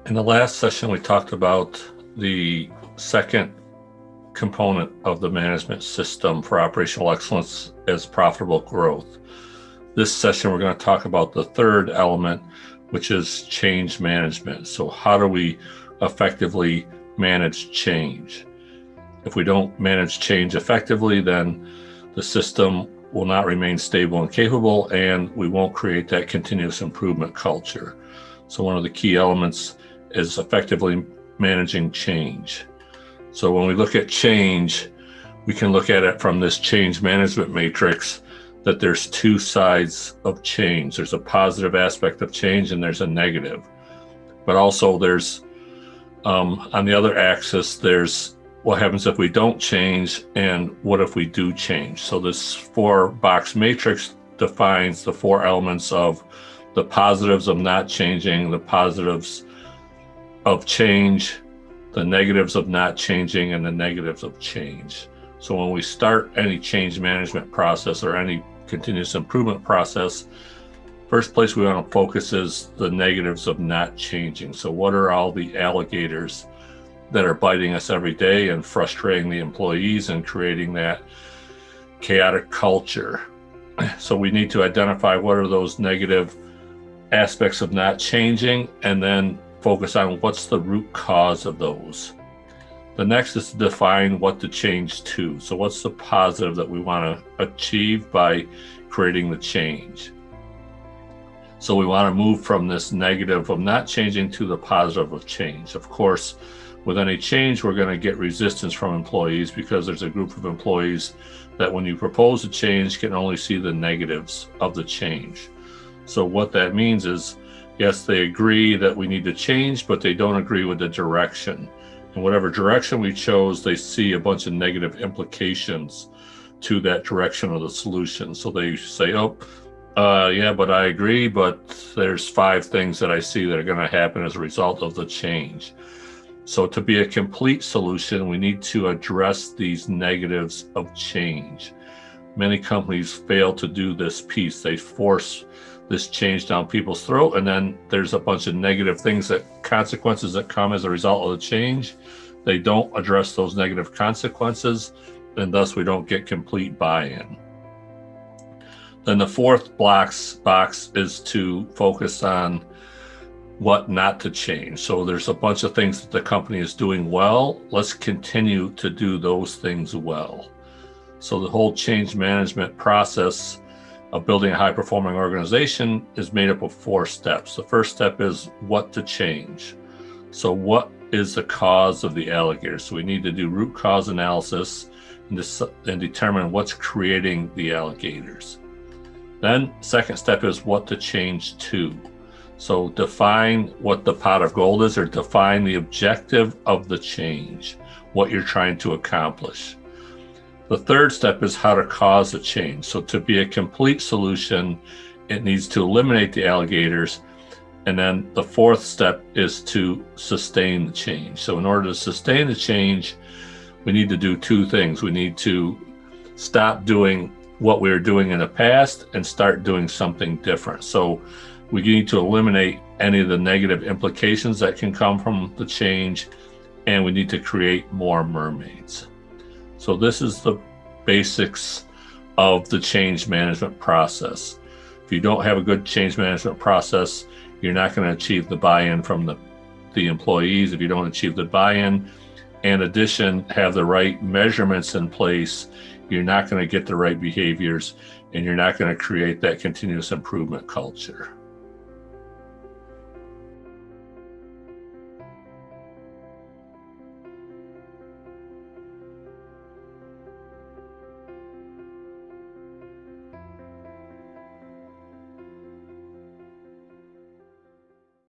In the last session, we talked about the second component of the management system for operational excellence as profitable growth. This session, we're going to talk about the third element, which is change management. So how do we effectively manage change? If we don't manage change effectively, then the system will not remain stable and capable, and we won't create that continuous improvement culture. So one of the key elements is effectively managing change. So when we look at change, we can look at it from this change management matrix that there's two sides of change. There's a positive aspect of change and there's a negative. But also there's, on the other axis, there's what happens if we don't change and what if we do change. So this 4-box matrix defines the 4 elements of the positives of not changing, the positives of change, the negatives of not changing, and the negatives of change. So when we start any change management process or any continuous improvement process, first place we want to focus is the negatives of not changing. So what are all the alligators that are biting us every day and frustrating the employees and creating that chaotic culture? So we need to identify what are those negative aspects of not changing, and then focus on what's the root cause of those. The next is to define what to change to. So what's the positive that we want to achieve by creating the change? So we want to move from this negative of not changing to the positive of change. Of course, with any change, we're going to get resistance from employees because there's a group of employees that when you propose a change can only see the negatives of the change. So what that means is, yes, they agree that we need to change, but they don't agree with the direction. And whatever direction we chose, they see a bunch of negative implications to that direction of the solution. So they say, yeah, but I agree, but there's 5 things that I see that are going to happen as a result of the change. So to be a complete solution, we need to address these negatives of change. Many companies fail to do this piece. They force this change down people's throat, and then there's a bunch of negative things, consequences that come as a result of the change. They don't address those negative consequences, and thus we don't get complete buy-in. Then the 4th box is to focus on what not to change. So there's a bunch of things that the company is doing well. Let's continue to do those things well. So the whole change management process of building a high-performing organization is made up of 4 steps. The first step is what to change. So what is the cause of the alligator? So we need to do root cause analysis and determine what's creating the alligators. Then second step is what to change to. So define what the pot of gold is, or define the objective of the change, what you're trying to accomplish. The third step is how to cause a change. So to be a complete solution, it needs to eliminate the alligators. And then the 4th step is to sustain the change. So in order to sustain the change, we need to do 2 things. We need to stop doing what we were doing in the past and start doing something different. So we need to eliminate any of the negative implications that can come from the change, and we need to create more mermaids. So this is the basics of the change management process. If you don't have a good change management process, you're not going to achieve the buy-in from the employees. If you don't achieve the buy-in, and in addition, have the right measurements in place, you're not going to get the right behaviors, and you're not going to create that continuous improvement culture.